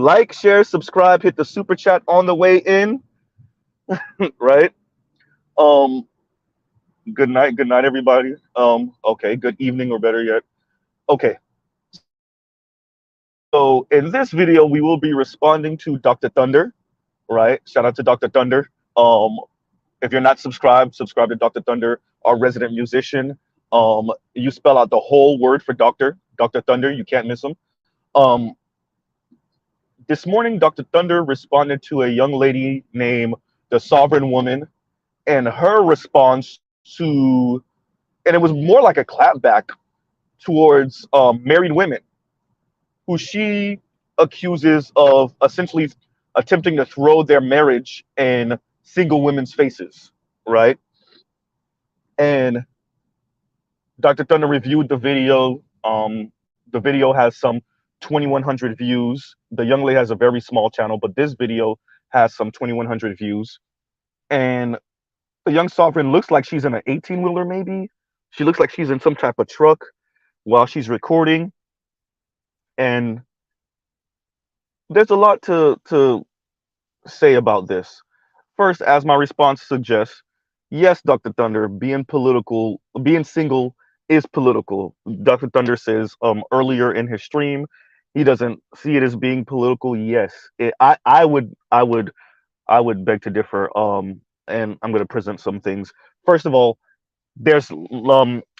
Like, share, subscribe, hit the super chat on the way in, right? Um, good night, everybody. Okay, good evening, or better yet. Okay, so in this video, we will be responding to Dr. Thunder, right? Shout out to Dr. Thunder. Um, if you're not subscribed, subscribe to Dr. Thunder, our resident musician. You spell out the whole word for Dr. Thunder. You can't miss him. Um, this morning, Dr. Thunder responded to a young lady named the Sovereign Woman, and her response to, and it was more like a clapback towards married women who she accuses of essentially attempting to throw their marriage in single women's faces, right? And Dr. Thunder reviewed the video. The video has some 2,100 views. The young lady has a very small channel, but this video has some 2,100 views. And the young sovereign looks like she's in an 18-wheeler, maybe. She looks like she's in some type of truck while she's recording. And there's a lot to say about this. First, as my response suggests, yes, Dr. Thunder, being single is political. Dr. Thunder says earlier in his stream, he doesn't see it as being political. Yes, I would beg to differ. And I'm going to present some things. First of all, there's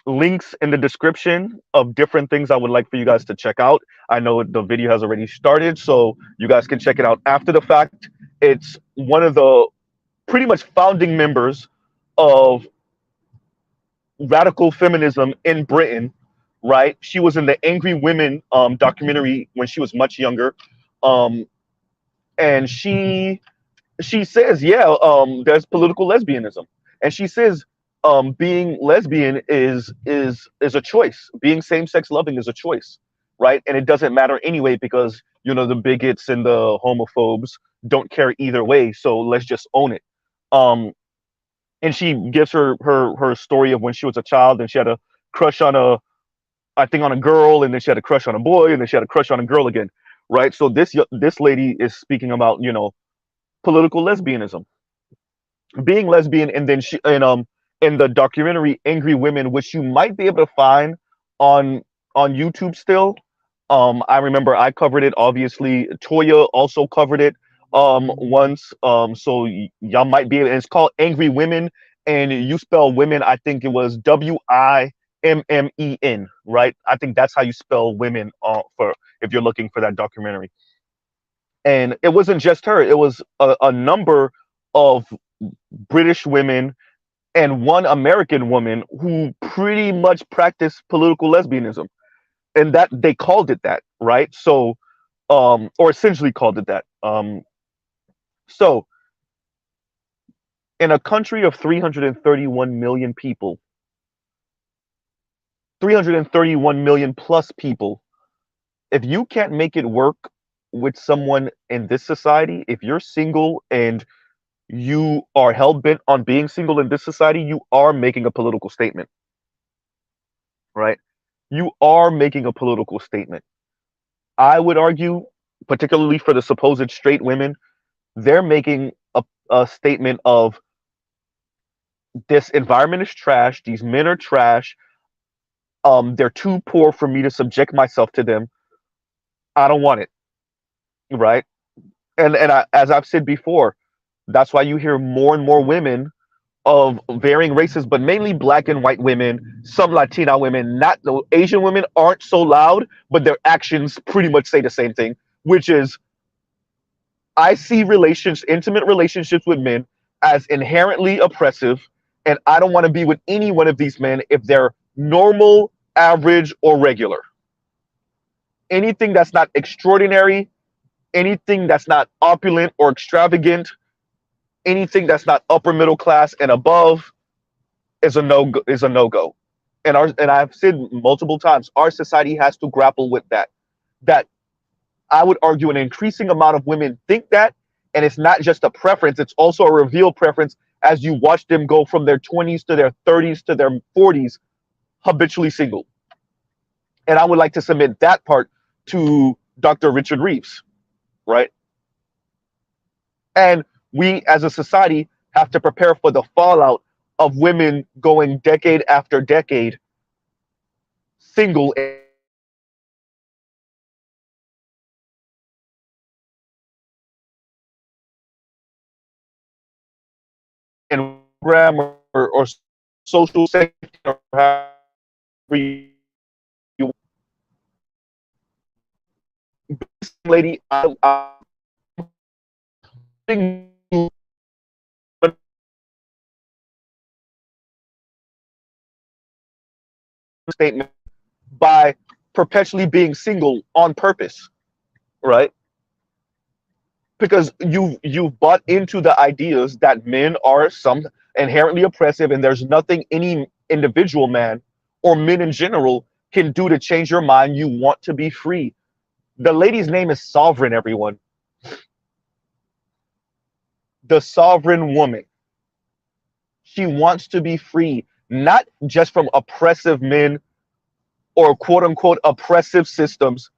links in the description of different things I would like for you guys to check out. I know the video has already started, so you guys can check it out after the fact. It's one of the pretty much founding members of radical feminism in Britain, right? She was in the Angry Women documentary when she was much younger, and she says, yeah, there's political lesbianism, and she says being lesbian is a choice. Being same-sex loving is a choice, right? And it doesn't matter anyway because the bigots and the homophobes don't care either way. So let's just own it. And she gives her story of when she was a child and she had a crush on on a girl, and then she had a crush on a boy, and then she had a crush on a girl again, right? So this lady is speaking about political lesbianism, being lesbian, and then she and in the documentary Angry Women, which you might be able to find on YouTube still. I remember I covered it. Obviously, Toya also covered it once. So y'all might be able. And it's called Angry Women, and you spell women. I think it was WIMMEN, right? I think that's how you spell women for if you're looking for that documentary. And it wasn't just her; it was a number of British women and one American woman who pretty much practiced political lesbianism, and that they called it that, right? So, or essentially called it that. So, in a country of 331 million people, 331 million plus people, if you can't make it work with someone in this society, if you're single and you are hell bent on being single in this society, you are making a political statement, right? You are making a political statement. I would argue, particularly for the supposed straight women, they're making a statement of this environment is trash, these men are trash, they're too poor for me to subject myself to them. I don't want it, right? And as I've said before, that's why you hear more and more women of varying races, but mainly black and white women, some Latina women, not the Asian women aren't so loud, but their actions pretty much say the same thing, which is I see intimate relationships with men as inherently oppressive, and I don't want to be with any one of these men if they're normal, average, or regular. Anything that's not extraordinary, anything that's not opulent or extravagant, anything that's not upper middle class and above is a no go. And I've said multiple times, our society has to grapple with that. That I would argue an increasing amount of women think that, and it's not just a preference, it's also a revealed preference as you watch them go from their 20s to their 30s to their 40s habitually single. And I would like to submit that part to Dr. Richard Reeves, right? And we as a society have to prepare for the fallout of women going decade after decade single and program or social safety or however you lady I statement by perpetually being single on purpose, right? Because you've bought into the ideas that men are some inherently oppressive and there's nothing any individual man or men in general can do to change your mind. You want to be free. The lady's name is Sovereign, everyone. The sovereign woman. She wants to be free, not just from oppressive men or quote unquote oppressive systems.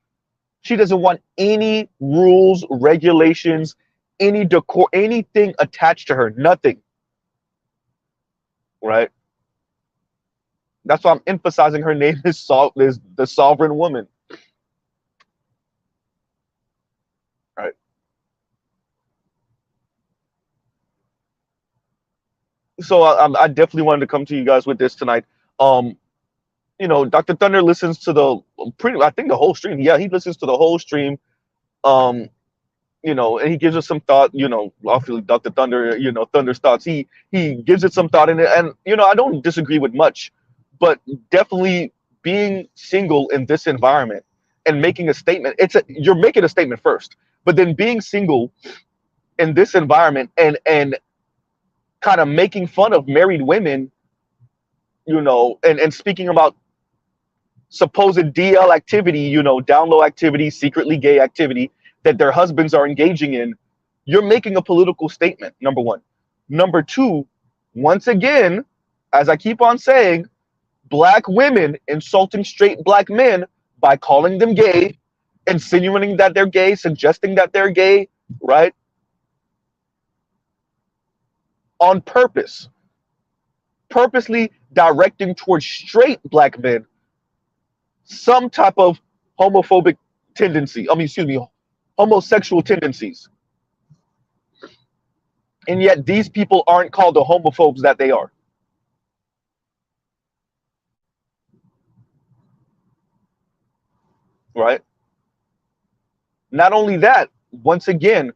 She doesn't want any rules, regulations, any decor, anything attached to her. Nothing. Right? That's why I'm emphasizing her name is the sovereign woman. Right. So I definitely wanted to come to you guys with this tonight. Um, Dr. Thunder listens to I think the whole stream. Yeah, he listens to the whole stream. Um, and he gives us some thought. Obviously Dr. Thunder, Thunder's thoughts. He gives it some thought in it, and I don't disagree with much, but definitely being single in this environment and making a statement. You're making a statement first, but then being single in this environment and kind of making fun of married women, and speaking about supposed DL activity, down low activity, secretly gay activity that their husbands are engaging in, you're making a political statement, number one. Number two, once again, as I keep on saying, black women insulting straight black men by calling them gay, insinuating that they're gay, suggesting that they're gay, right? On purpose, purposely directing towards straight black men some type of homophobic tendency. Homosexual tendencies. And yet these people aren't called the homophobes that they are. Right? Not only that, once again,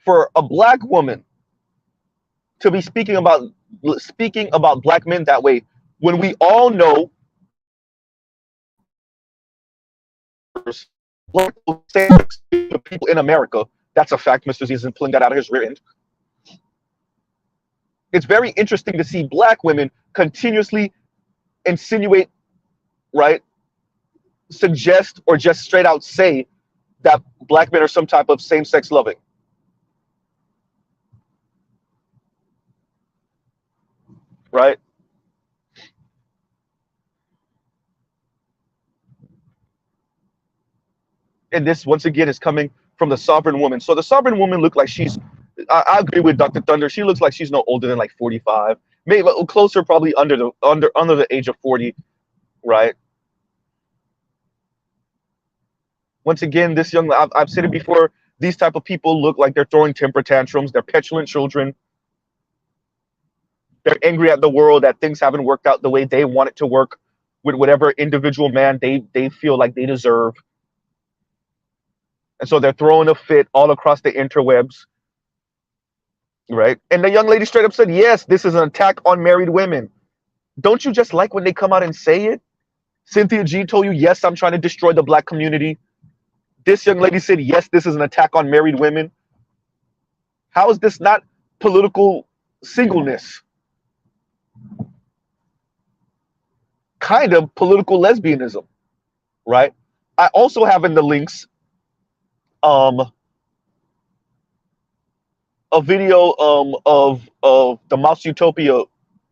for a black woman to be speaking about black men that way, when we all know black people in America, that's a fact. Mr. Z isn't pulling that out of his rear end. It's very interesting to see black women continuously insinuate, right, suggest, or just straight out say that black men are some type of same-sex loving. Right? And this, once again, is coming from the sovereign woman. So the sovereign woman looked like I agree with Dr. Thunder. She looks like she's no older than like 45, maybe closer, probably under the age of 40, right? Once again, this young, I've said it before, these type of people look like they're throwing temper tantrums. They're petulant children. They're angry at the world that things haven't worked out the way they want it to work with whatever individual man they feel like they deserve. And so they're throwing a fit all across the interwebs, right? And the young lady straight up said, yes, this is an attack on married women. Don't you just like when they come out and say it? Cynthia G told you, yes, I'm trying to destroy the black community. This young lady said, yes, this is an attack on married women. How is this not political singleness? Kind of political lesbianism, right? I also have in the links a video of the Mouse Utopia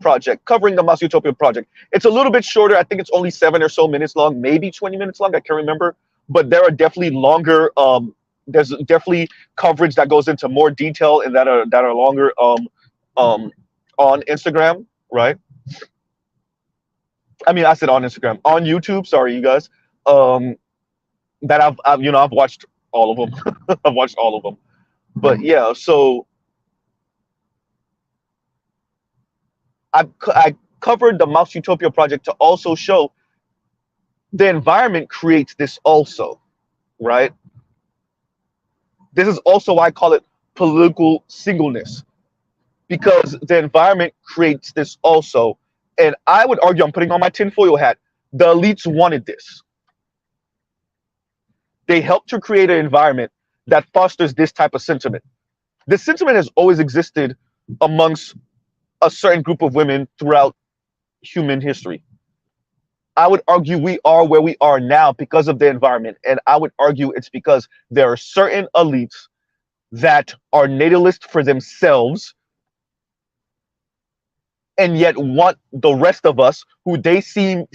project, covering the Mouse Utopia project. It's a little bit shorter. I think it's only 7 or so minutes long, maybe 20 minutes long. I can't remember. But there are definitely longer there's definitely coverage that goes into more detail and that are longer um on Instagram, right? I mean, I said on Instagram, on YouTube. Sorry, you guys. Um, that I've watched all of them. I've watched all of them. But yeah, so I covered the Mouse Utopia project to also show the environment creates this also, right? This is also why I call it political singleness, because the environment creates this also. And I would argue, I'm putting on my tinfoil hat, the elites wanted this. They helped to create an environment that fosters this type of sentiment. This sentiment has always existed amongst a certain group of women throughout human history. I would argue we are where we are now because of the environment. And I would argue it's because there are certain elites that are natalist for themselves and yet want the rest of us, who they see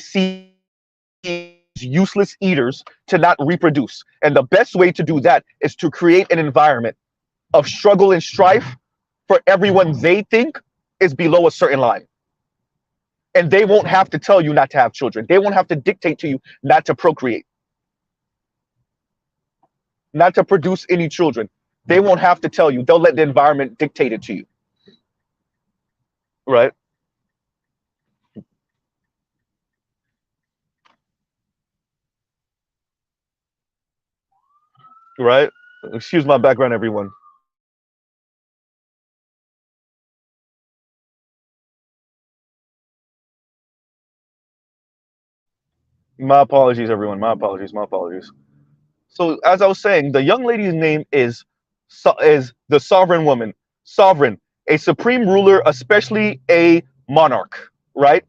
useless eaters, to not reproduce. And the best way to do that is to create an environment of struggle and strife for everyone they think is below a certain line. And they won't have to tell you not to have children. They won't have to dictate to you not to procreate, not to produce any children. They won't have to tell you. They'll let the environment dictate it to you. Right? Right? Excuse my background, everyone. My apologies, everyone. My apologies. My apologies. So, as I was saying, the young lady's name is the sovereign woman. Sovereign, a supreme ruler, especially a monarch. Right?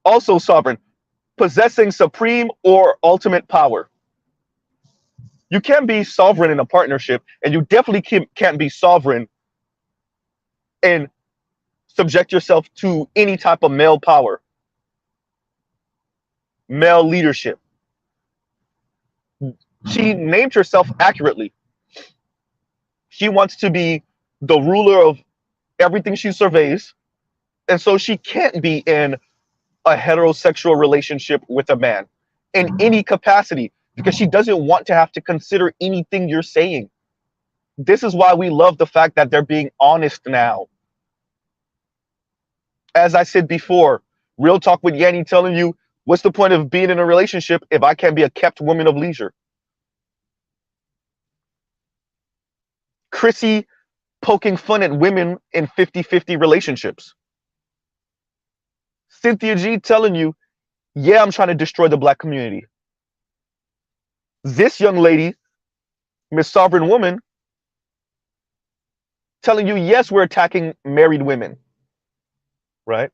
Also sovereign, possessing supreme or ultimate power. You can't be sovereign in a partnership, and you definitely can't be sovereign and subject yourself to any type of male power, male leadership. She named herself accurately. She wants to be the ruler of everything she surveys, and so she can't be in a heterosexual relationship with a man in any capacity because she doesn't want to have to consider anything you're saying. This is why we love the fact that they're being honest now. As I said before, real talk with Yanni telling you, what's the point of being in a relationship if I can't be a kept woman of leisure? Chrissy poking fun at women in 50-50 relationships. Cynthia G telling you, yeah, I'm trying to destroy the black community. This young lady, Miss Sovereign Woman, telling you, yes, we're attacking married women. Right?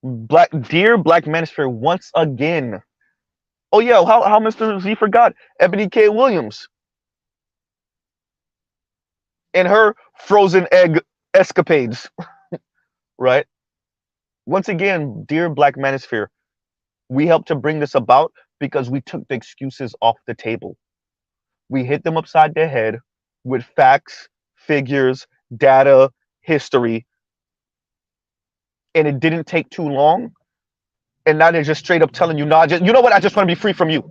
Dear Black Manosphere, once again. Oh yeah, how Mr. Z forgot Ebony K. Williams and her frozen egg escapades. Right? Once again, dear Black Manosphere, we helped to bring this about because we took the excuses off the table. We hit them upside the head with facts, figures, data, history, and it didn't take too long. And now they're just straight up telling you, nah, you know what? I just want to be free from you,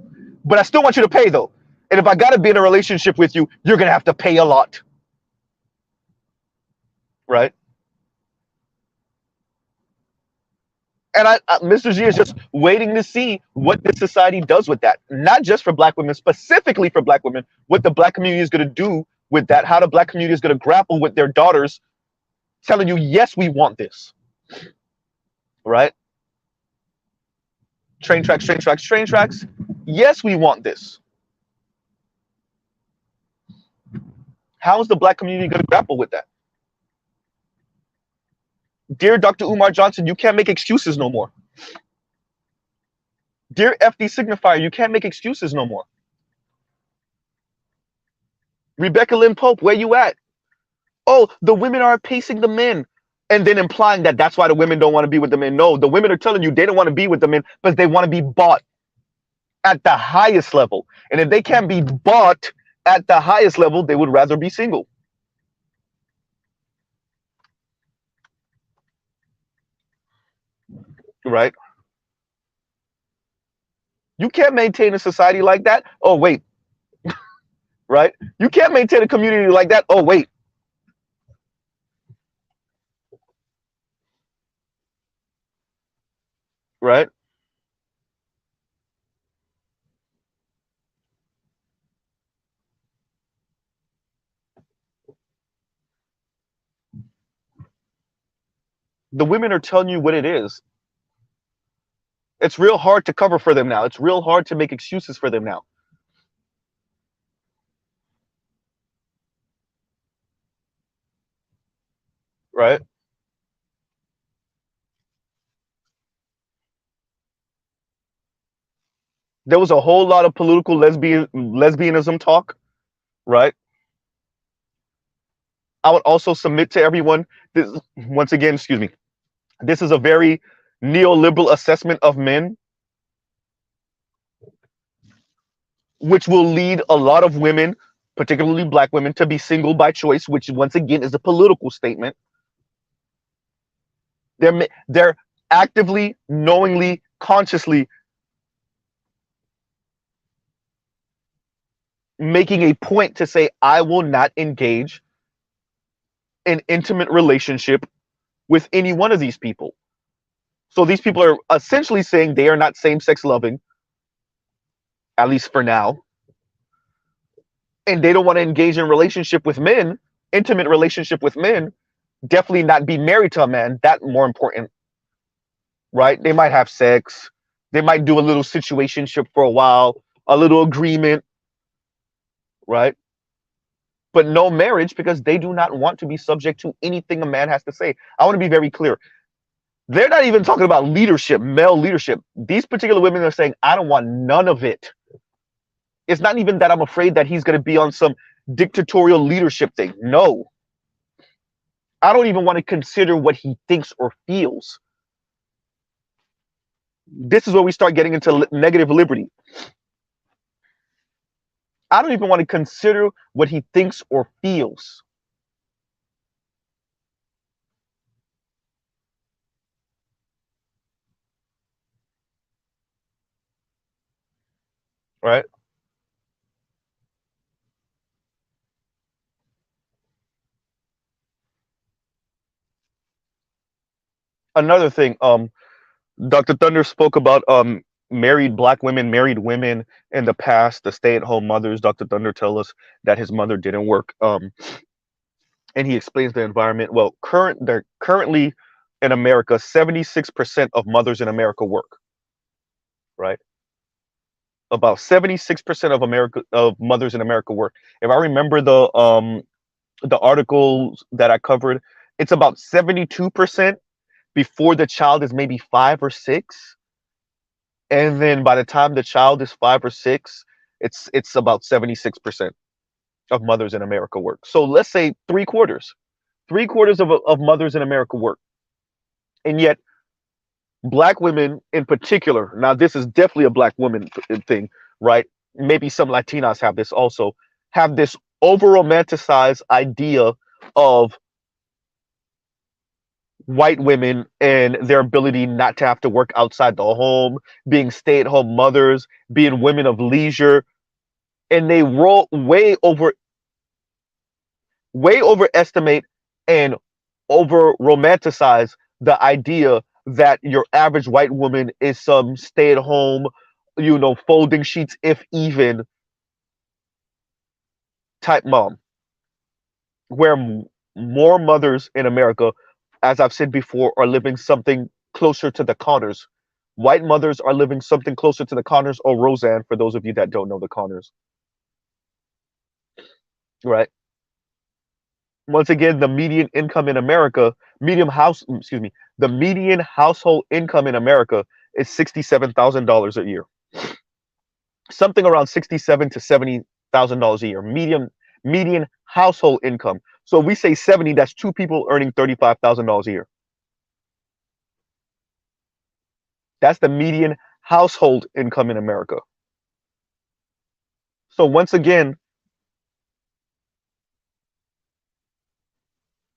but I still want you to pay though. And if I gotta be in a relationship with you, you're gonna have to pay a lot, right? And Mr. G is just waiting to see what this society does with that. Not just for black women, specifically for black women, what the black community is going to do with that, how the black community is going to grapple with their daughters telling you, yes, we want this. Right? Train tracks, train tracks, train tracks. Yes, we want this. How is the black community going to grapple with that? Dear Dr. Umar Johnson, you can't make excuses no more. Dear FD Signifier, you can't make excuses no more. Rebecca Lynn Pope, where you at? Oh, the women are pacing the men. And then implying that that's why the women don't want to be with the men. No, the women are telling you they don't want to be with the men because they want to be bought. at the highest level. And if they can't be bought at the highest level, they would rather be single. Right? You can't maintain a society like that. Oh, wait. Right? You can't maintain a community like that. Oh, wait. Right? The women are telling you what it is. It's real hard to cover for them now. It's real hard to make excuses for them now. Right? There was a whole lot of political lesbianism talk. Right? I would also submit to everyone this, once again, excuse me, this is a very neoliberal assessment of men, which will lead a lot of women, particularly black women, to be single by choice, which once again is a political statement. They're actively, knowingly, consciously making a point to say, I will not engage in intimate relationship with any one of these people. So these people are essentially saying they are not same-sex loving, at least for now, and they don't want to engage in relationship with men, intimate relationship with men, definitely not be married to a man. That more important, right? They might have sex, they might do a little situationship for a while, a little agreement, right? But no marriage because they do not want to be subject to anything a man has to say. I want to be very clear. They're not even talking about leadership, male leadership. These particular women are saying, I don't want none of it. It's not even that I'm afraid that he's going to be on some dictatorial leadership thing. No. I don't even want to consider what he thinks or feels. This is where we start getting into negative liberty. I don't even want to consider what he thinks or feels. Right? Another thing, Dr. Thunder spoke about married black women, married women in the past, the stay-at-home mothers. Dr. Thunder tell us that his mother didn't work. And he explains the environment. Well, they're currently in America, 76% of mothers in America work, right? About 76% of mothers in America work. If I remember the articles that I covered, it's about 72% before the child is maybe 5 or 6. And then by the time the child is 5 or 6, it's about 76% of mothers in America work. So let's say three quarters of mothers in America work. And yet black women in particular, now this is definitely a black woman thing, right? Maybe some Latinas have this also, have this over romanticized idea of white women and their ability not to have to work outside the home, being stay-at-home mothers, being women of leisure, and they roll way overestimate and over romanticize the idea that your average white woman is some stay-at-home, folding sheets if even type mom, where more mothers in America, as I've said before, are living something closer to the Connors. White mothers are living something closer to the Connors or Roseanne, for those of you that don't know the Connors. Right? Once again, the median income in America, the median household income in America is $67,000 a year. Something around 67 to $70,000 a year. Median household income. So if we say 70, that's two people earning $35,000 a year. That's the median household income in America. So once again,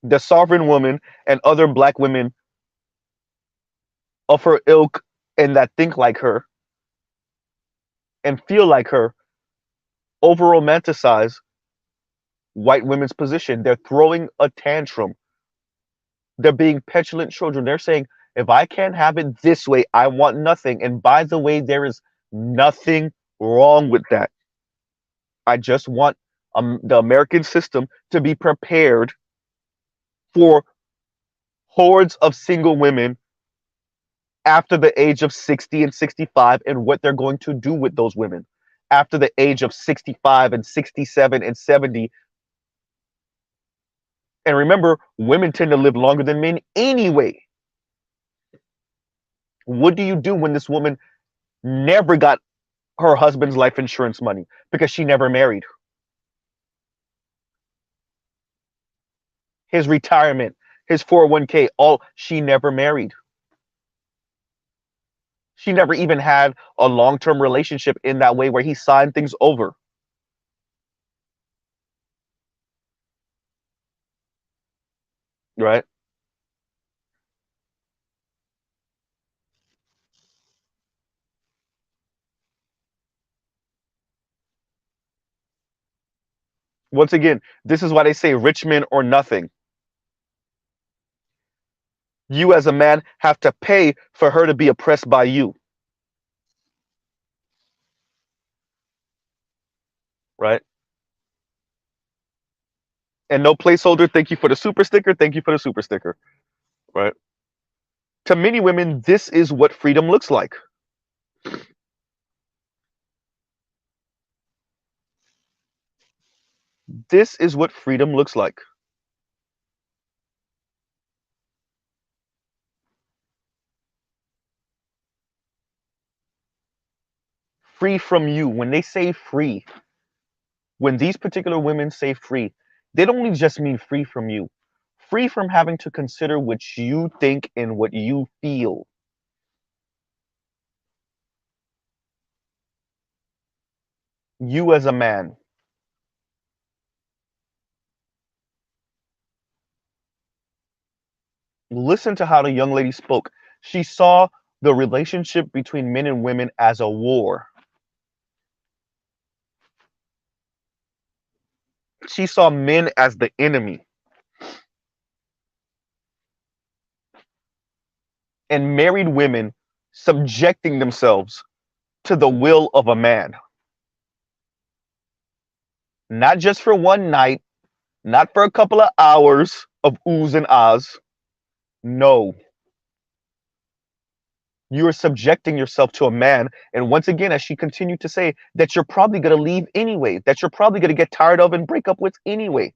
the sovereign woman and other black women of her ilk and that think like her and feel like her over romanticize white women's position. They're throwing a tantrum. They're being petulant children. They're saying, if I can't have it this way, I want nothing. And by the way, there is nothing wrong with that. I just want the American system to be prepared for hordes of single women after the age of 60 and 65 and what they're going to do with those women after the age of 65 and 67 and 70. And remember, women tend to live longer than men anyway. What do you do when this woman never got her husband's life insurance money because she never married? His retirement, his 401k, all, she never married. She never even had a long-term relationship in that way where he signed things over. Right? Once again, this is why they say rich men or nothing. You as a man have to pay for her to be oppressed by you. Right? And no placeholder, thank you for the super sticker, thank you for the super sticker. Right? To many women, this is what freedom looks like. This is what freedom looks like. Free from you. When they say free, when these particular women say free, they don't only just mean free from you. Free from having to consider what you think and what you feel. You as a man. Listen to how the young lady spoke. She saw the relationship between men and women as a war. She saw men as the enemy and married women subjecting themselves to the will of a man. Not just for one night, not for a couple of hours of oohs and ahs. No. You are subjecting yourself to a man. And once again, as she continued to say, that you're probably going to leave anyway, that you're probably going to get tired of and break up with anyway.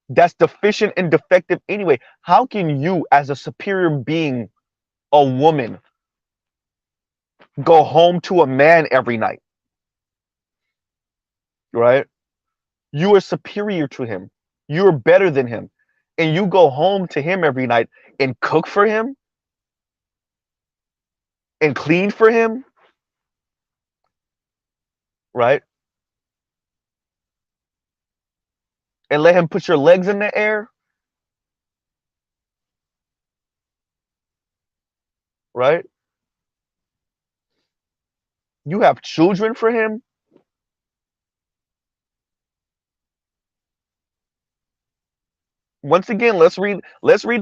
That's deficient and defective anyway. How can you, as a superior being, a woman, go home to a man every night? Right? You are superior to him. You are better than him. And you go home to him every night and cook for him and clean for him, right? And let him put your legs in the air, right? You have children for him. Once again, let's read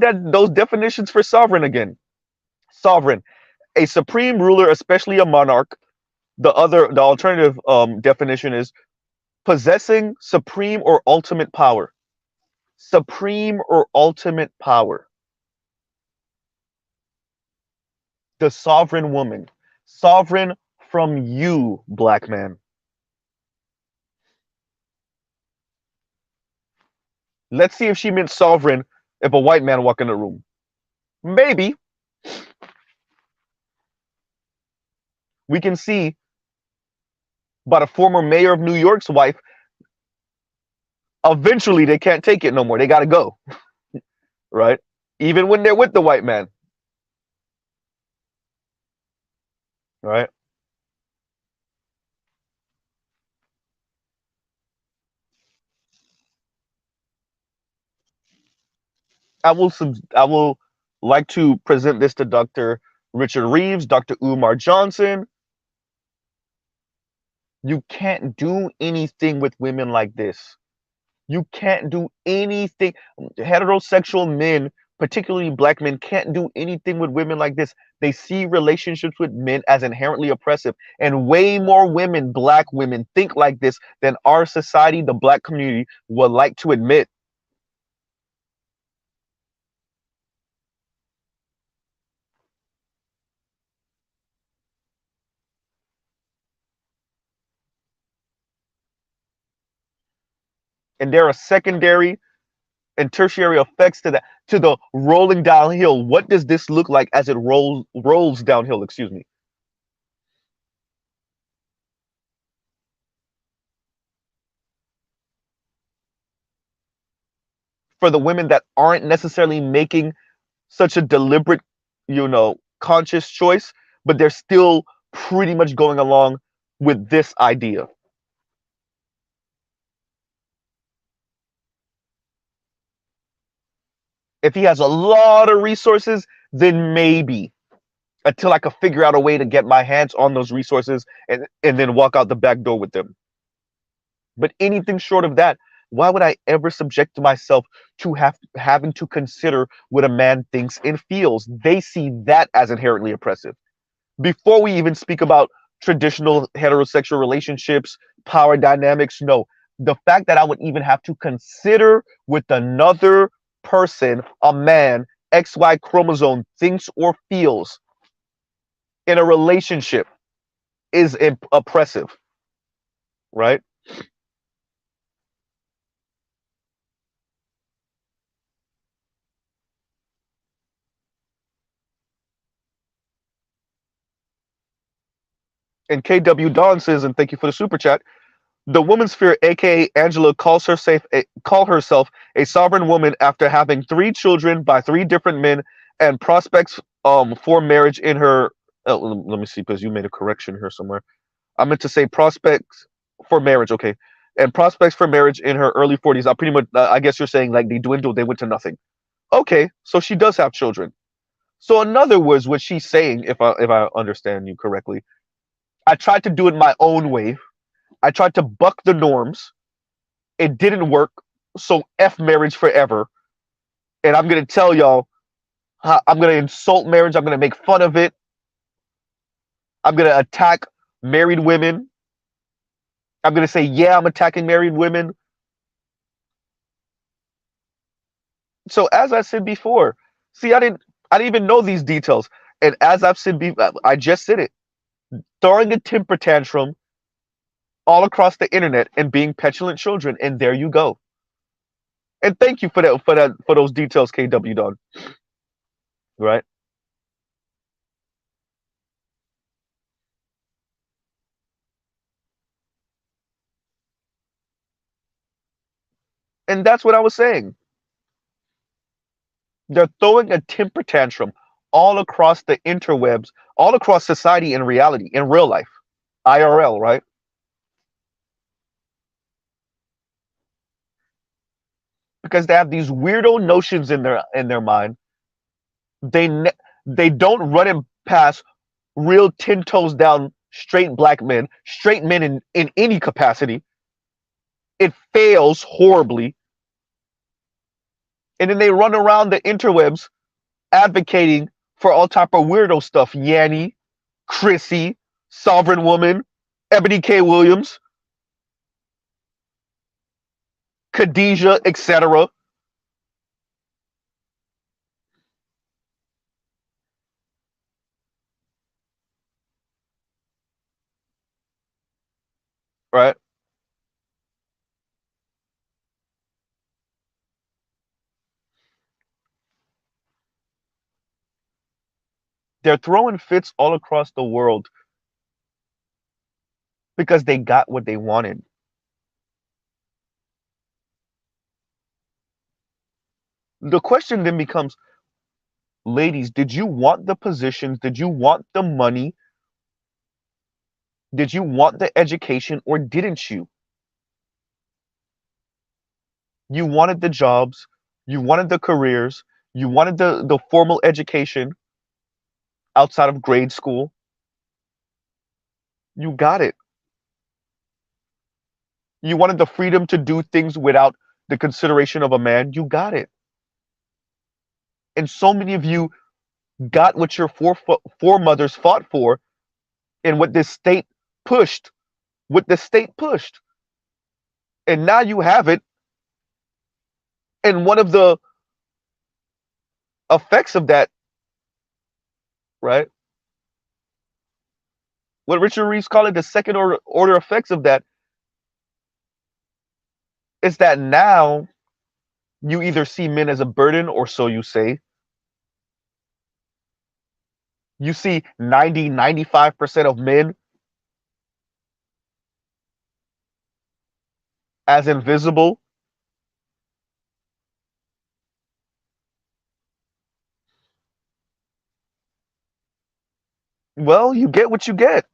that those definitions for sovereign again. Sovereign, a supreme ruler, especially a monarch. The alternative definition is possessing supreme or ultimate power. Supreme or ultimate power. The sovereign woman. Sovereign from you, black man. Let's see if she meant sovereign if a white man walk in the room. Maybe. We can see by the former mayor of New York's wife, eventually they can't take it no more. They got to go. Right? Even when they're with the white man. Right? I will like to present this to Dr. Richard Reeves, Dr. Umar Johnson. You can't do anything with women like this. You can't do anything. Heterosexual men, particularly black men, can't do anything with women like this. They see relationships with men as inherently oppressive. And way more women, black women, think like this than our society, the black community, would like to admit. And there are secondary and tertiary effects to that, to the rolling downhill. What does this look like as it rolls downhill? Excuse me. For the women that aren't necessarily making such a deliberate, conscious choice, but they're still pretty much going along with this idea. If he has a lot of resources, then maybe, until I could figure out a way to get my hands on those resources and then walk out the back door with them. But anything short of that, why would I ever subject myself to having to consider what a man thinks and feels? They see that as inherently oppressive. Before we even speak about traditional heterosexual relationships, power dynamics, no. The fact that I would even have to consider with another person, a man, XY chromosome thinks or feels in a relationship is oppressive, right? And KW Dawn says, and thank you for the super chat. The woman sphere, aka Angela, call herself a sovereign woman after having 3 children by 3 different men and prospects for marriage in her. Let me see, because you made a correction here somewhere. I meant to say prospects for marriage, okay, and prospects for marriage in her early 40s. I pretty much, I guess you're saying like they dwindled, they went to nothing. Okay, so she does have children. So in other words, what she's saying, if I understand you correctly, I tried to do it my own way. I tried to buck the norms. It didn't work. So F marriage forever. And I'm going to tell y'all, I'm going to insult marriage. I'm going to make fun of it. I'm going to attack married women. I'm going to say, yeah, I'm attacking married women. So as I said before, see, I didn't even know these details. And as I've said, I just said it, throwing a temper tantrum all across the internet and being petulant children. And there you go. And thank you for those details, KW Don. Right? And that's what I was saying. They're throwing a temper tantrum all across the interwebs, all across society in reality, in real life, IRL, right? Because they have these weirdo notions in their mind. They don't run it past real 10 toes down straight black men, straight men in any capacity. It fails horribly, and then they run around the interwebs advocating for all type of weirdo stuff. Yanny, Chrissy, Sovereign Woman, Ebony K. Williams, Khadijah, etc. Right? They're throwing fits all across the world because they got what they wanted. The question then becomes, ladies, did you want the positions? Did you want the money? Did you want the education or didn't you? You wanted the jobs, you wanted the careers, You wanted the formal education outside of grade school. You got it. You wanted the freedom to do things without the consideration of a man. You got it. And so many of you got what your foremothers fought for and what this state pushed. What the state pushed. And now you have it. And one of the effects of that, right? What Richard Reeves called it, the second order effects of that is that now you either see men as a burden, or so you say. You see 95% of men as invisible. Well, you get what you get.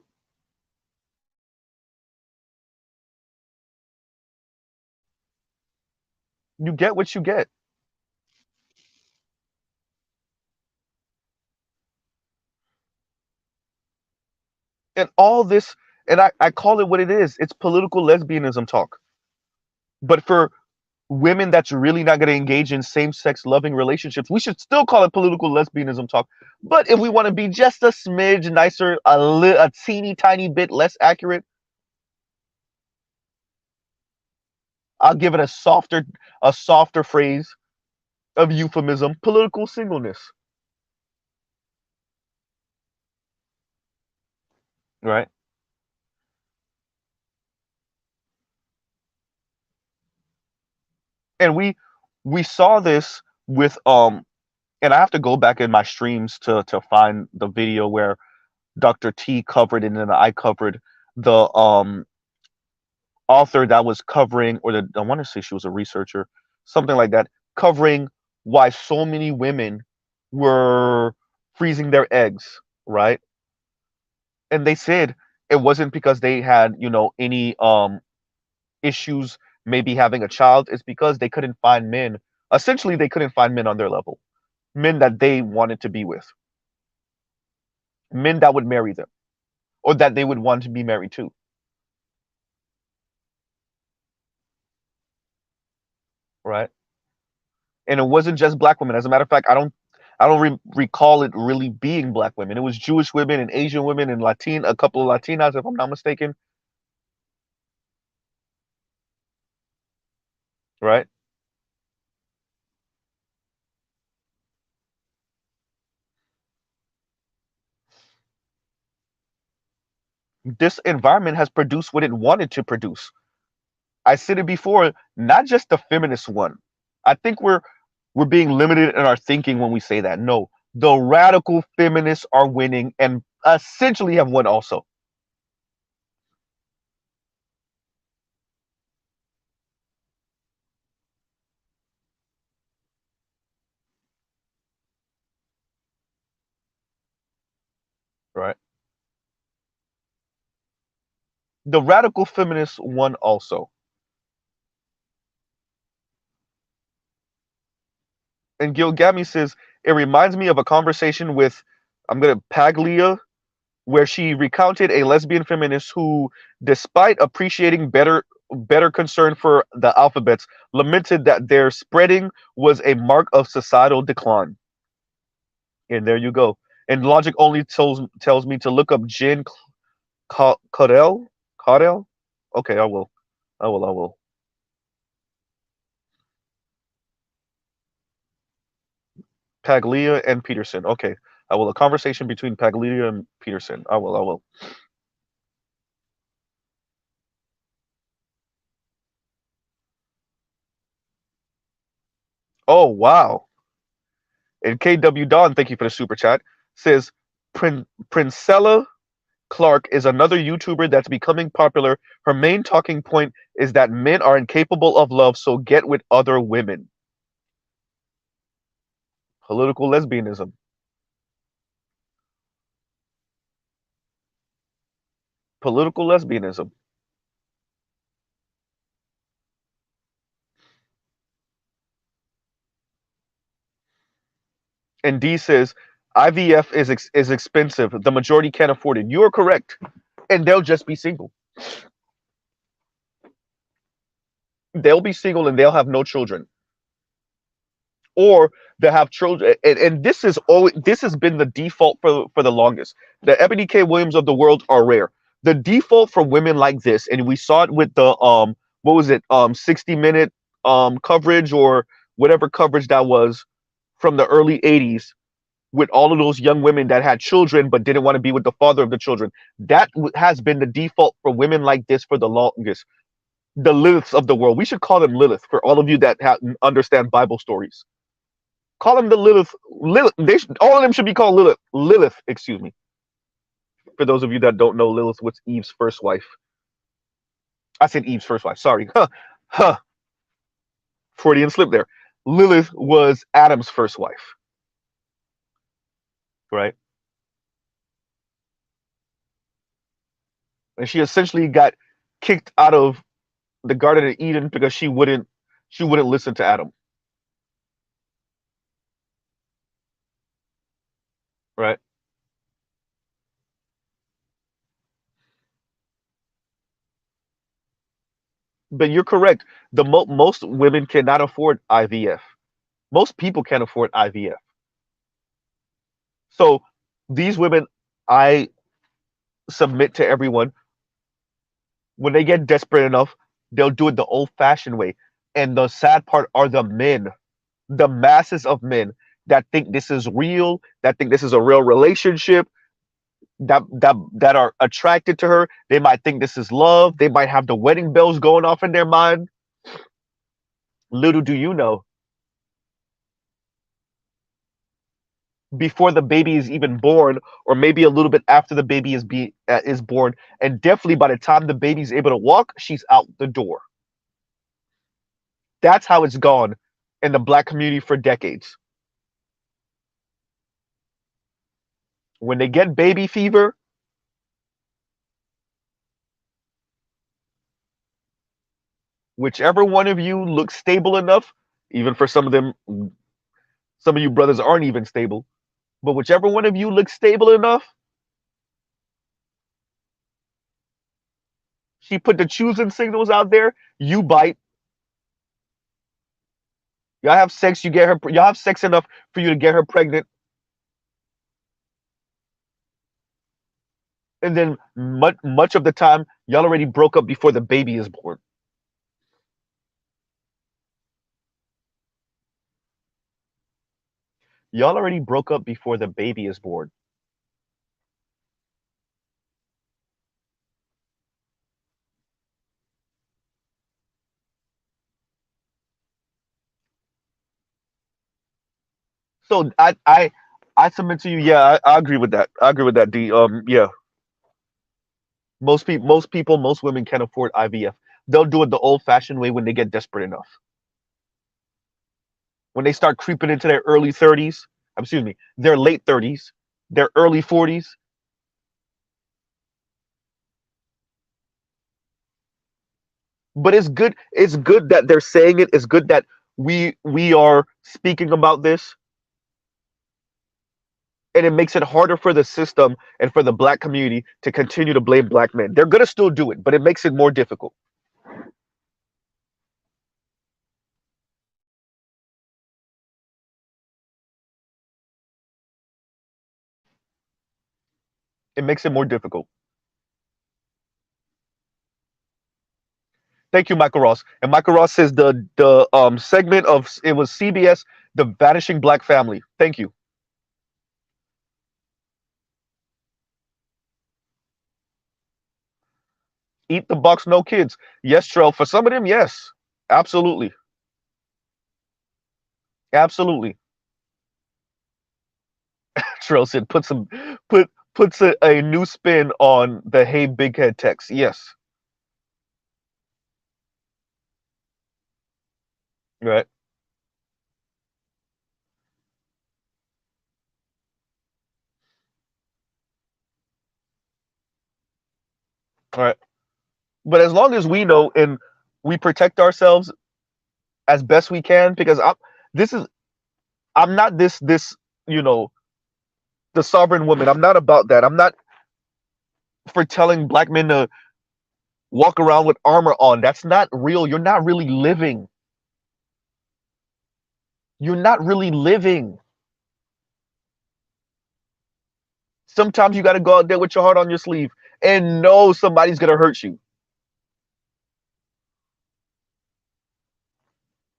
You get what you get. And all this, and I call it what it is. It's political lesbianism talk. But for women that's really not going to engage in same-sex loving relationships, we should still call it political lesbianism talk. But if we want to be just a smidge nicer, a teeny tiny bit less accurate, I'll give it a softer phrase of euphemism: political singleness. Right? And we saw this with and I have to go back in my streams to find the video where Dr. T covered and then I covered the author that was covering, or I want to say she was a researcher, something like that, covering why so many women were freezing their eggs, right? And they said it wasn't because they had, any issues maybe having a child. It's because they couldn't find men. Essentially, they couldn't find men on their level, men that they wanted to be with, men that would marry them, or that they would want to be married to, right? And it wasn't just black women. As a matter of fact, I don't recall it really being black women. It was Jewish women and Asian women and a couple of Latinas, if I'm not mistaken, right? This environment has produced what it wanted to produce. I said it before, not just the feminist one. I think we're being limited in our thinking when we say that. No, the radical feminists are winning and essentially have won also, right? The radical feminists won also. And Gilgami says it reminds me of a conversation with, I'm gonna Paglia, where she recounted a lesbian feminist who, despite appreciating better concern for the alphabets, lamented that their spreading was a mark of societal decline. And there you go. And logic only tells me to look up Jen Caudell. Caudell. Okay, I will. I will. I will. Paglia and Peterson. Okay, I will. A conversation between Paglia and Peterson. I will. I will. Oh wow. And KW Don, thank you for the super chat. Says Princella Clark is another YouTuber that's becoming popular. Her main talking point is that men are incapable of love, so get with other women. Political lesbianism. Political lesbianism. And D says IVF is expensive. The majority can't afford it. You are correct, and they'll just be single. They'll be single and they'll have no children, or they'll have children. And this has been the default for the longest. The Ebony K. Williams of the world are rare. The default for women like this, and we saw it with the what was it 60-minute coverage or whatever coverage that was from the early 80s with all of those young women that had children but didn't want to be with the father of the children. That has been the default for women like this for the longest. The Liliths of the world. We should call them Lilith for all of you that understand Bible stories. Call them the Lilith. Lilith. All of them should be called Lilith. Lilith, excuse me. For those of you that don't know, Lilith was Eve's first wife. I said Eve's first wife. Sorry. Huh. Freudian slip there. Lilith was Adam's first wife. Right? And she essentially got kicked out of the Garden of Eden because she wouldn't listen to Adam. Right? But you're correct. Most women cannot afford IVF. Most people can't afford IVF. So these women, I submit to everyone, when they get desperate enough, they'll do it the old-fashioned way. And the sad part are the men, the masses of men that think this is real, that think this is a real relationship, that are attracted to her. They might think this is love. They might have the wedding bells going off in their mind. Little do you know, before the baby is even born, or maybe a little bit after the baby is born, and definitely by the time the baby's able to walk, she's out the door. That's how it's gone in the black community for decades. When they get baby fever, whichever one of you looks stable enough, even for some of them, some of you brothers aren't even stable, but whichever one of you looks stable enough, she put the choosing signals out there, you bite. Y'all have sex, y'all have sex enough for you to get her pregnant. And then much of the time, y'all already broke up before the baby is born. Y'all already broke up before the baby is born. So I submit to you, yeah, I agree with that. I agree with that, D. Yeah. Most women can't afford IVF. They'll do it the old-fashioned way when they get desperate enough. When they start creeping into their early 30s, excuse me, their late 30s, their early 40s. But it's good that they're saying it. It's good that we are speaking about this. And it makes it harder for the system and for the black community to continue to blame black men. They're gonna still do it, but it makes it more difficult. It makes it more difficult. Thank you, Michael Ross. And Michael Ross says the segment of it was CBS, The Vanishing Black Family. Thank you. Eat the box, no kids. Yes, Trell. For some of them, yes, absolutely, absolutely. Trell said puts a new spin on the "Hey Big Head" text. Yes, right, all right. But as long as we know and we protect ourselves as best we can, because this is I'm not this you know, the sovereign woman. I'm not about that. I'm not for telling black men to walk around with armor on. That's not real. You're not really living. You're not really living. Sometimes you got to go out there with your heart on your sleeve and know somebody's going to hurt you.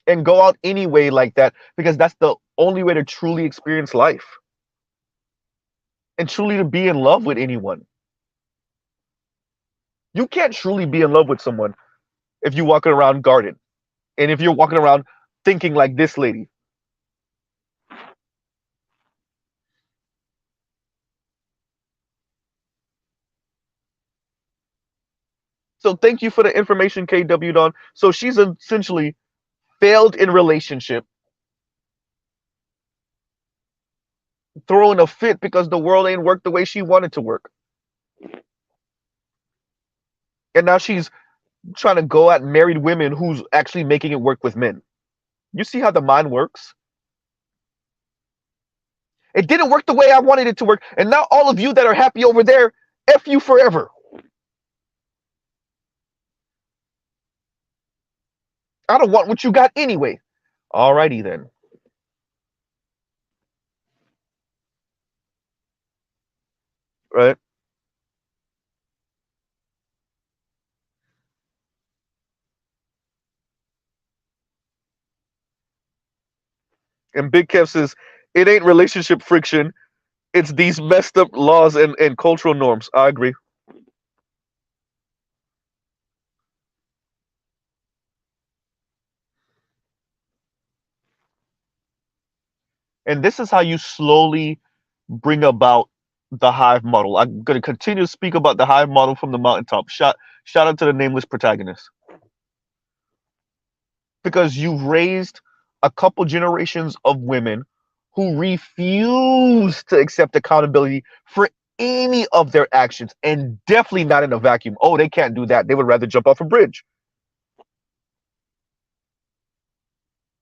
And go out anyway like that because that's the only way to truly experience life and truly to be in love with anyone. You can't truly be in love with someone if you're walking around guarded and if you're walking around thinking like this lady. So thank you for the information, KW Don. So she's essentially failed in relationship, throwing a fit because the world ain't worked the way she wanted to work. And now she's trying to go at married women who's actually making it work with men. You see how the mind works? It didn't work the way I wanted it to work. And now all of you that are happy over there, F you forever. I don't want what you got anyway. Alrighty then. Right? And Big Kev says, it ain't relationship friction. It's these messed up laws and cultural norms. I agree. And this is how you slowly bring about the hive model. I'm going to continue to speak about the hive model from the mountaintop. Shout out to the nameless protagonist. Because you've raised a couple generations of women who refuse to accept accountability for any of their actions and definitely not in a vacuum. Oh, they can't do that. They would rather jump off a bridge.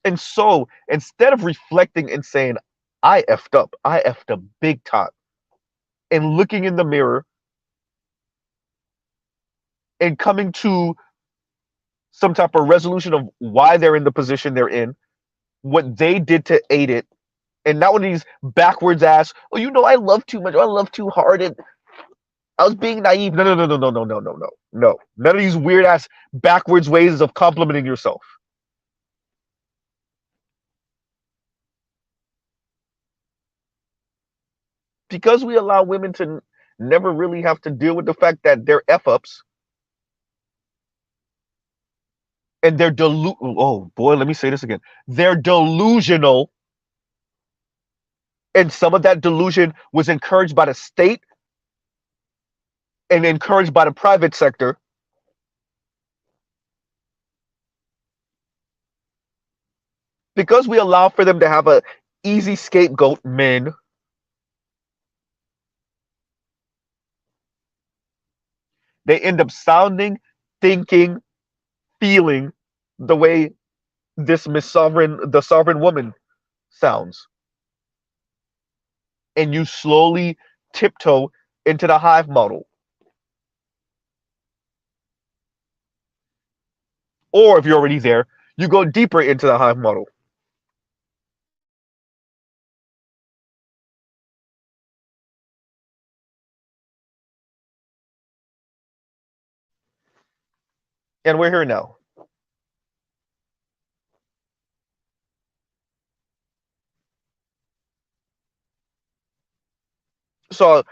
And so instead of reflecting and saying, I effed up big time, and looking in the mirror and coming to some type of resolution of why they're in the position they're in, what they did to aid it, and not one of these backwards ass, oh, I love too much, I love too hard, and I was being naive. No, no, no, no, no, no, no, no, no, no. None of these weird ass backwards ways of complimenting yourself. Because we allow women to never really have to deal with the fact that they're F ups and they're oh boy, let me say this again. They're delusional. And some of that delusion was encouraged by the state and encouraged by the private sector. Because we allow for them to have a easy scapegoat, men, they end up sounding, thinking, feeling the way the sovereign woman sounds. And you slowly tiptoe into the hive model. Or if you're already there, you go deeper into the hive model. And we're here now. So,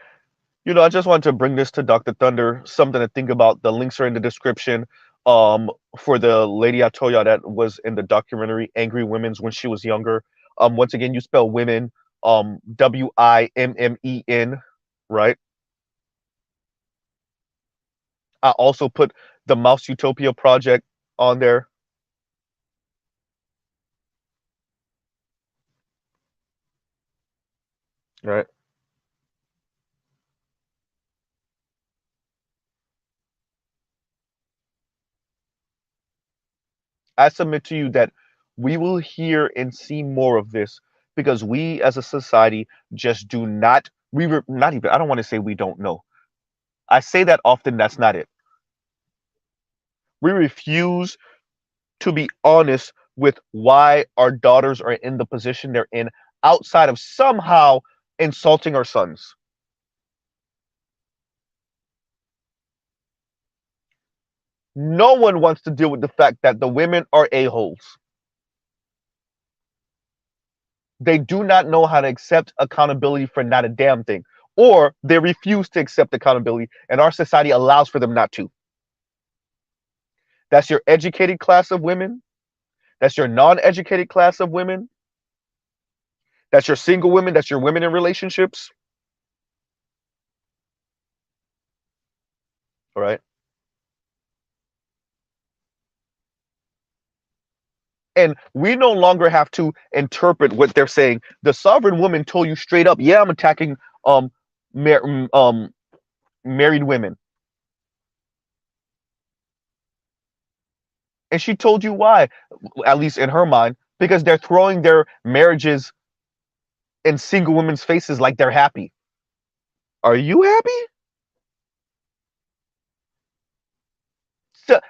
I just wanted to bring this to Dr. Thunder, something to think about. The links are in the description. For the lady I told y'all that was in the documentary Angry Women's when she was younger. Once again, you spell women, WIMMEN, right? I also put the Mouse Utopia project on there. Right. I submit to you that we will hear and see more of this because we as a society just do not, we were not even, I don't want to say we don't know. I say that often, that's not it. We refuse to be honest with why our daughters are in the position they're in outside of somehow insulting our sons. No one wants to deal with the fact that the women are a-holes. They do not know how to accept accountability for not a damn thing, or they refuse to accept accountability, and our society allows for them not to. That's your educated class of women. That's your non-educated class of women. That's your single women. That's your women in relationships. All right. And we no longer have to interpret what they're saying. The sovereign woman told you straight up, yeah, I'm attacking um, mar- um married women. And she told you why, at least in her mind, because they're throwing their marriages in single women's faces like they're happy. Are you happy?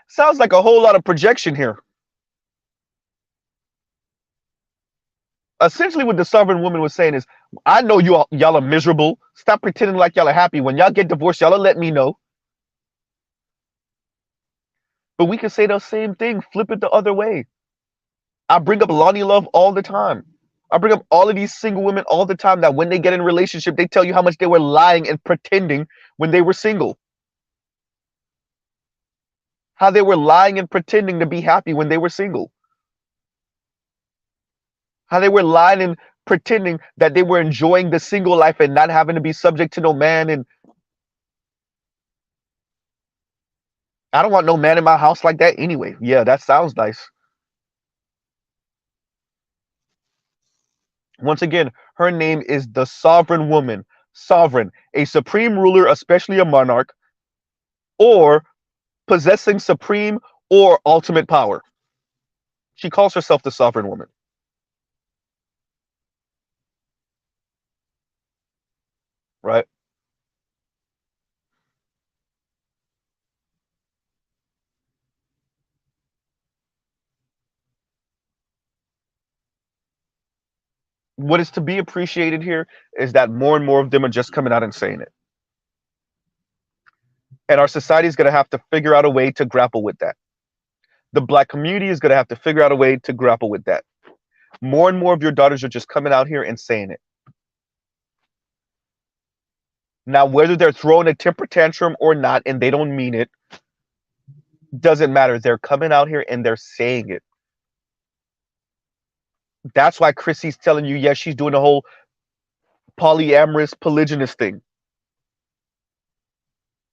Sounds like a whole lot of projection here. Essentially, what the sovereign woman was saying is, I know y'all are miserable. Stop pretending like y'all are happy. When y'all get divorced, y'all let me know. But we can say the same thing, flip it the other way. I bring up Lonnie Love all the time. I bring up all of these single women all the time that when they get in a relationship, they tell you how much they were lying and pretending when they were single. How they were lying and pretending to be happy when they were single. How they were lying and pretending that they were enjoying the single life and not having to be subject to no man. And I don't want no man in my house like that anyway. Yeah, that sounds nice. Once again, her name is the sovereign woman. Sovereign, a supreme ruler, especially a monarch, or possessing supreme or ultimate power. She calls herself the sovereign woman. Right? What is to be appreciated here is that more and more of them are just coming out and saying it. And our society is going to have to figure out a way to grapple with that. The black community is going to have to figure out a way to grapple with that. More and more of your daughters are just coming out here and saying it. Now, whether they're throwing a temper tantrum or not, and they don't mean it, doesn't matter. They're coming out here and they're saying it. That's why Chrissy's telling you, yes, she's doing the whole polyamorous, polygynous thing.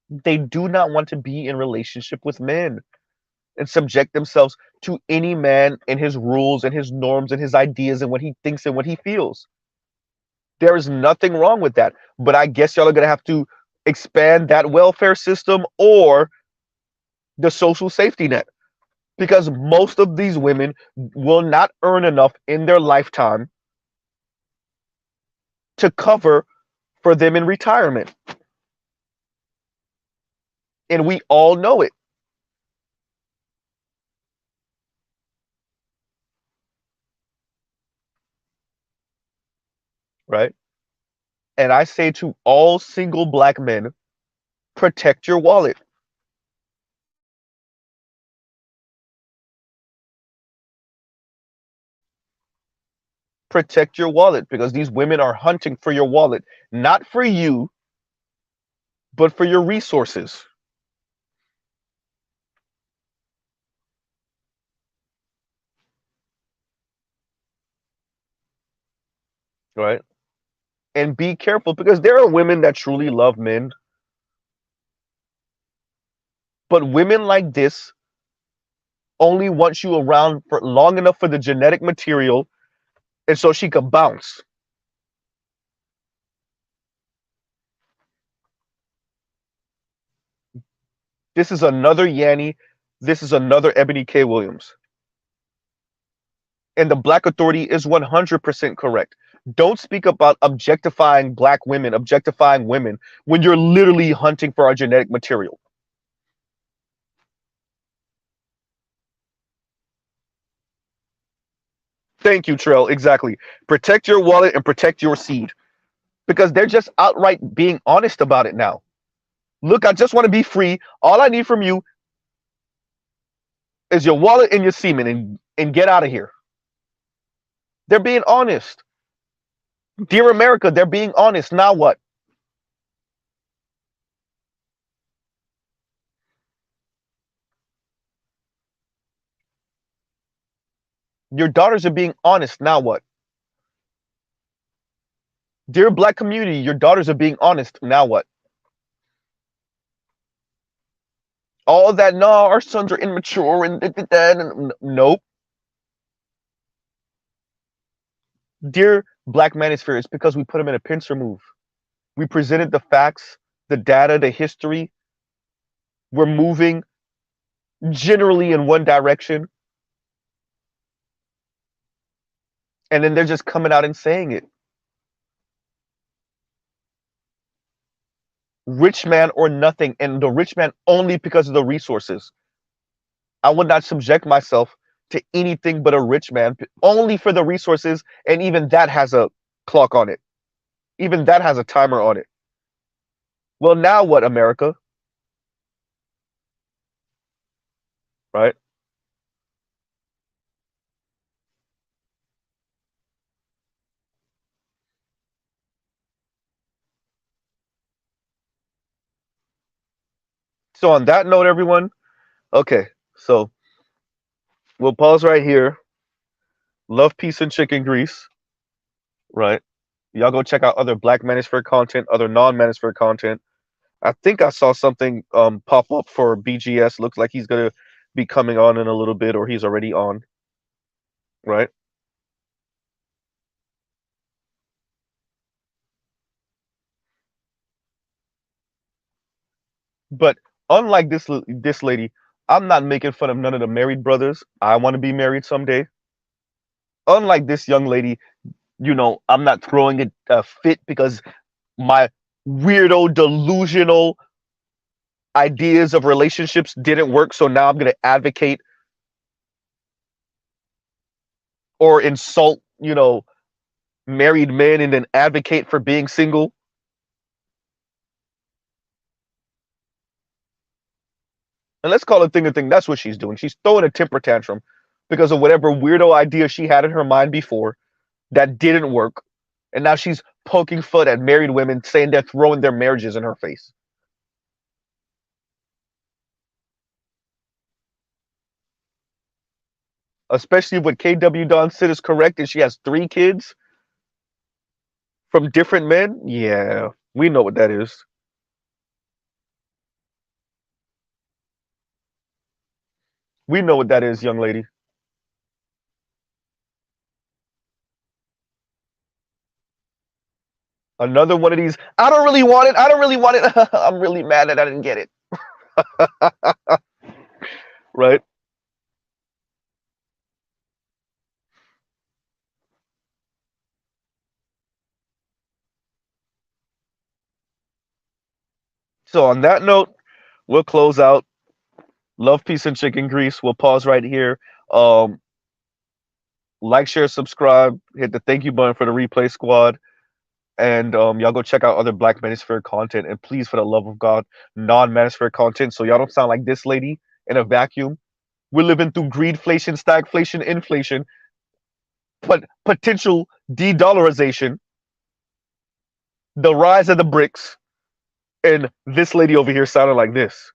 They do not want to be in relationship with men and subject themselves to any man and his rules and his norms and his ideas and what he thinks and what he feels. There is nothing wrong with that. But I guess y'all are going to have to expand that welfare system or the social safety net, because most of these women will not earn enough in their lifetime to cover for them in retirement. And we all know it. Right? And I say to all single black men, protect your wallet. Protect your wallet, because these women are hunting for your wallet, not for you, but for your resources. Right? And be careful, because there are women that truly love men. But women like this only want you around for long enough for the genetic material, and so she could bounce. This is another Yanny. This is another Ebony K. Williams. And the Black Authority is 100% correct. Don't speak about objectifying black women, objectifying women, when you're literally hunting for our genetic material. Thank you, Trell. Exactly. Protect your wallet and protect your seed, because they're just outright being honest about it now. Look, I just want to be free. All I need from you is your wallet and your semen, and get out of here. They're being honest. Dear America, they're being honest. Now what? Your daughters are being honest. Now what? Dear black community, your daughters are being honest. Now what? All that, no, our sons are immature and nope. Dear black manosphere, it's because we put them in a pincer move. We presented the facts, the data, the history. We're moving generally in one direction, and then they're just coming out and saying it. Rich man or nothing, and the rich man only because of the resources. I would not subject myself to anything but a rich man only for the resources, and even that has a clock on it. Even that has a timer on it. Well, now what, America? Right? So on that note, everyone, okay, so we'll pause right here. Love, peace, and chicken grease. Right? Y'all go check out other Black Manosphere content, other non-Manosphere content. I think I saw something pop up for BGS. Looks like he's gonna be coming on in a little bit, or he's already on. Right? But unlike this lady, I'm not making fun of none of the married brothers. I want to be married someday. Unlike this young lady, I'm not throwing a fit because my weirdo delusional ideas of relationships didn't work, so now I'm going to advocate or insult married men and then advocate for being single. And let's call it thing a thing. That's what she's doing. She's throwing a temper tantrum because of whatever weirdo idea she had in her mind before that didn't work, and now she's poking fun at married women, saying they're throwing their marriages in her face. Especially when KW Don Sid is correct and she has 3 kids from different men. Yeah, we know what that is. We know what that is, young lady. Another one of these. I don't really want it. I don't really want it. I'm really mad that I didn't get it. Right? So on that note, we'll close out. Love, peace, and chicken grease. We'll pause right here. Um, like, share, subscribe. Hit the thank you button for the replay squad. And y'all go check out other Black Manosphere content. And please, for the love of God, non-Manosphere content, so y'all don't sound like this lady in a vacuum. We're living through greedflation, stagflation, inflation, but potential de-dollarization, the rise of the bricks, and this lady over here sounded like this.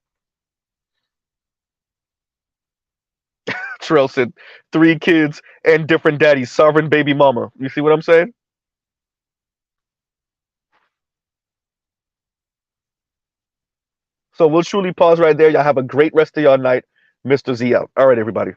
Terrell said, 3 kids and different daddies, sovereign baby mama. You see what I'm saying? So we'll truly pause right there. Y'all have a great rest of your night. Mr. Z out. All right, everybody.